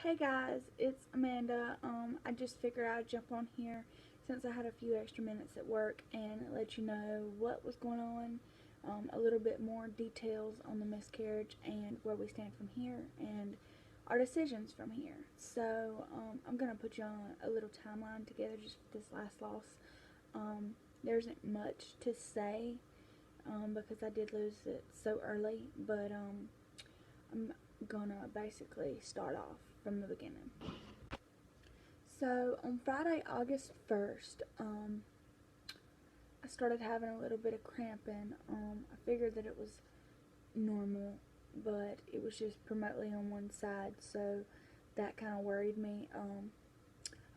Hey guys, it's Amanda. I just figured I'd jump on here since I had a few extra minutes at work and let you know what was going on, a little bit more details on the miscarriage and where we stand from here and our decisions from here. So I'm gonna put you on a little timeline together just for this last loss. There isn't much to say because I did lose it so early, but I'm gonna basically start off from the beginning. So on Friday, August 1st, I started having a little bit of cramping. I figured that it was normal, but it was just primarily on one side, so that kind of worried me. I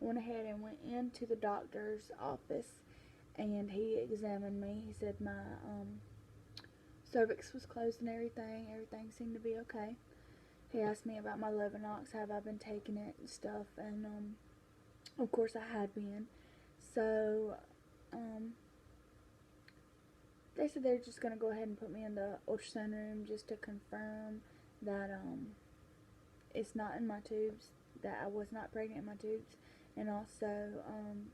went ahead and went into the doctor's office, and he examined me. He said my cervix was closed and everything. Everything seemed to be okay. He asked me about my Levinox, have I been taking it and stuff, and of course I had been. So they said they're just gonna go ahead and put me in the ultrasound room just to confirm that it's not in my tubes, that I was not pregnant in my tubes, and also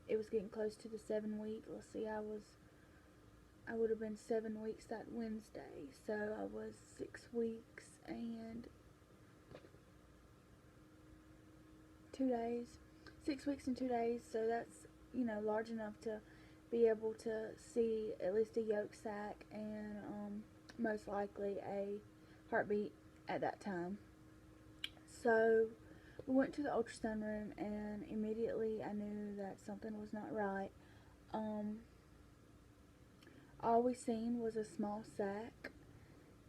it was getting close to the 7 week. Let's see, I would have been 7 weeks that Wednesday, so I was 6 weeks and 2 days. 6 weeks and 2 days, so that's, large enough to be able to see at least a yolk sac and most likely a heartbeat at that time. So we went to the ultrasound room, and immediately I knew that something was not right. Um, all we seen was a small sac,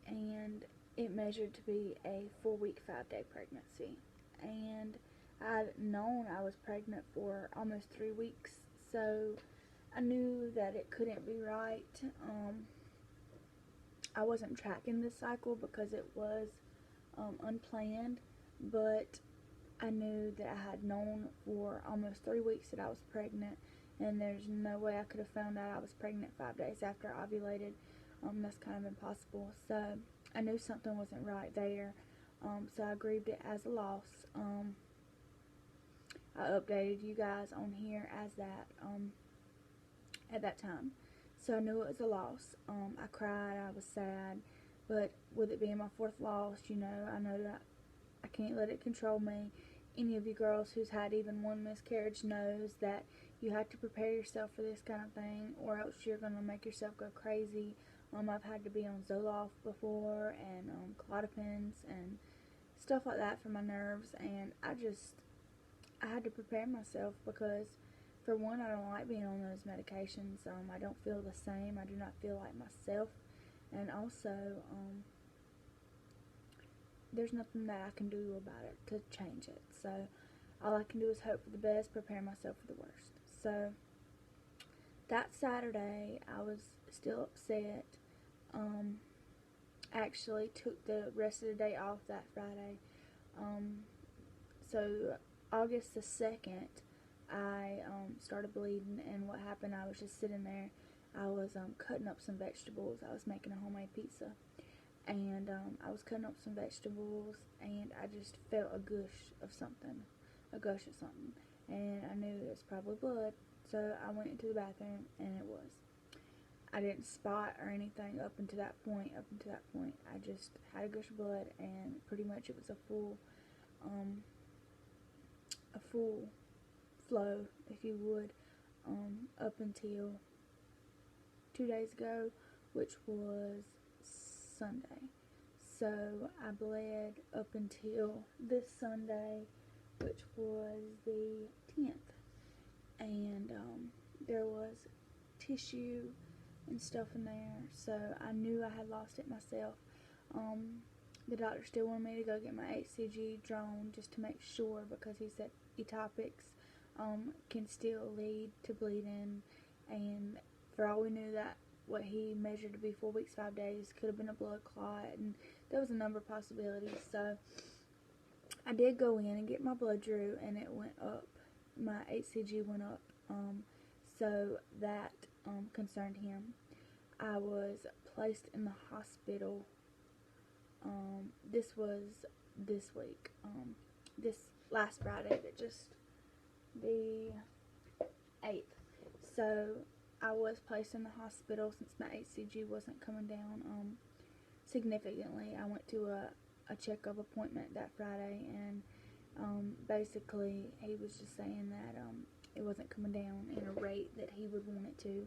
and it measured to be a 4 week, 5 day pregnancy. And I'd known I was pregnant for almost 3 weeks, so I knew that it couldn't be right. I wasn't tracking this cycle because it was unplanned, but I knew that I had known for almost 3 weeks that I was pregnant, and there's no way I could have found out I was pregnant 5 days after I ovulated. That's kind of impossible. So I knew something wasn't right there. So I grieved it as a loss. I updated you guys on here as that at that time. So I knew it was a loss. I cried, I was sad, but with it being my fourth loss, I know that I can't let it control me. Any of you girls who's had even one miscarriage knows that you have to prepare yourself for this kind of thing, or else you're going to make yourself go crazy. I've had to be on Zoloft before, and clozapines and stuff like that for my nerves, and I had to prepare myself because, for one, I don't like being on those medications. I don't feel the same. I do not feel like myself, and also there's nothing that I can do about it to change it. So all I can do is hope for the best, prepare myself for the worst. So that Saturday, I was still upset. Actually took the rest of the day off that Friday. So August the 2nd, I started bleeding, and what happened, I was just sitting there. I was cutting up some vegetables. I was making a homemade pizza, and I was cutting up some vegetables, and I just felt a gush of something, and I knew it was probably blood. So I went into the bathroom, and it was. I didn't spot or anything up until that point. I just had a gush of blood, and pretty much it was a full flow, if you would, up until 2 days ago, which was Sunday. So I bled up until this Sunday, which was the 10th, and there was tissue and stuff in there, so I knew I had lost it myself. The doctor still wanted me to go get my HCG drawn just to make sure, because he said ectopics can still lead to bleeding, and for all we knew, that what he measured to be 4 weeks, 5 days could have been a blood clot, and there was a number of possibilities. So I did go in and get my blood drew, and it went up. My HCG went up, so that concerned him. I was placed in the hospital. This was this week. This last Friday, but just the 8th. So I was placed in the hospital since my HCG wasn't coming down significantly. I went to a checkup appointment that Friday, and basically he was just saying that it wasn't coming down in a rate that he would want it to.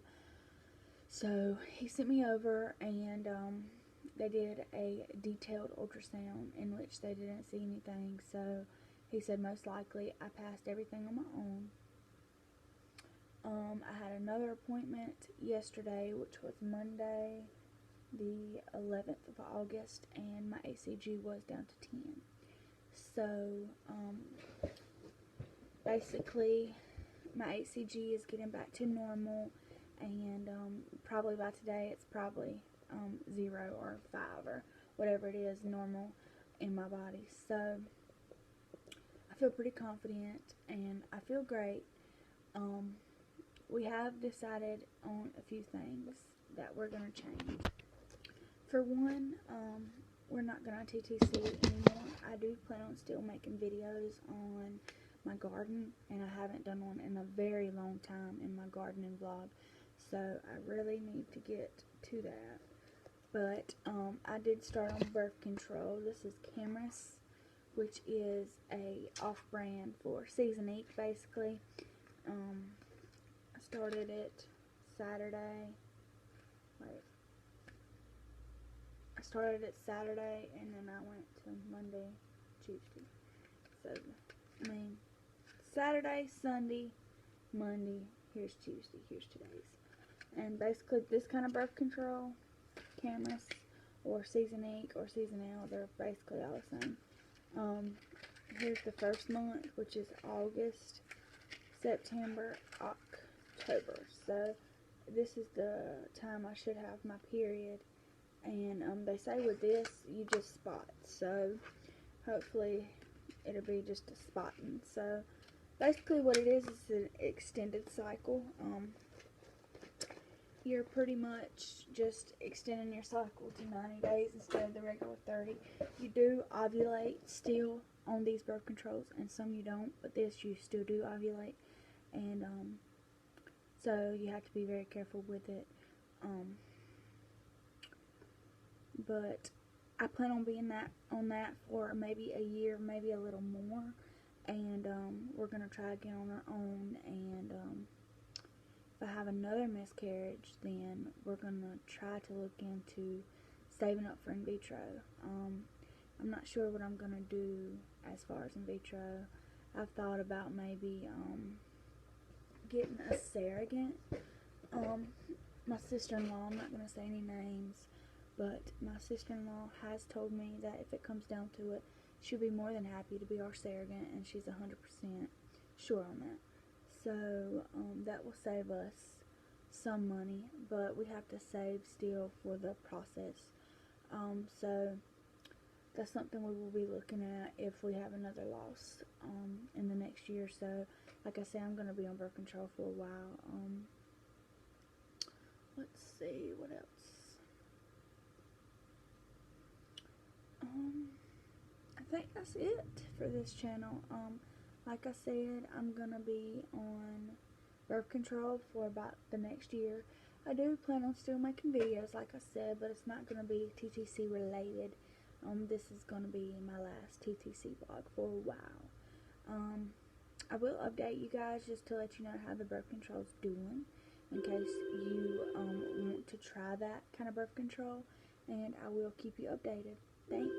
So he sent me over, and they did a detailed ultrasound in which they didn't see anything. So he said most likely I passed everything on my own. I had another appointment yesterday, which was Monday, the 11th of August, and my HCG was down to 10. So, basically, my HCG is getting back to normal, and probably by today it's probably 0 or 5 or whatever it is normal in my body. So, I feel pretty confident, and I feel great. We have decided on a few things that we're going to change. For one, we're not going to TTC anymore. I do plan on still making videos on my garden, and I haven't done one in a very long time in my gardening vlog, so I really need to get to that. But I did start on birth control. This is Cameras, which is a off-brand for Seasonique, basically. I started it Saturday. I started it Saturday, and then I went to Monday, Tuesday. So, I mean, Saturday, Sunday, Monday, here's Tuesday, here's today's. And basically, this kind of birth control, Cameras, or Seasonique, or Seasonal, they're basically all the same. Here's the first month, which is August, September, October. So, this is the time I should have my period. And they say with this, you just spot. So, hopefully, it'll be just a spotting. So, basically what it is an extended cycle. You're pretty much just extending your cycle to 90 days instead of the regular 30. You do ovulate still on these birth controls, and some you don't, but this you still do ovulate. And so you have to be very careful with it. But I plan on being on that for maybe a year, maybe a little more, and we're gonna try again on our own. And if I have another miscarriage, then we're gonna try to look into saving up for in vitro. I'm not sure what I'm gonna do as far as in vitro. I've thought about maybe getting a surrogate. My sister-in-law, I'm not gonna say any names, but my sister-in-law has told me that if it comes down to it, she'll be more than happy to be our surrogate, and she's 100% sure on that. So, that will save us some money, but we have to save still for the process. So, that's something we will be looking at if we have another loss in the next year. So, like I said, I'm going to be on birth control for a while. Let's see, what else? I think that's it for this channel. Like I said, I'm gonna be on birth control for about the next year. I do plan on still making videos, like I said, but it's not gonna be TTC related. This is gonna be my last TTC vlog for a while. I will update you guys just to let you know how the birth control is doing, in case you want to try that kind of birth control, and I will keep you updated. Thanks.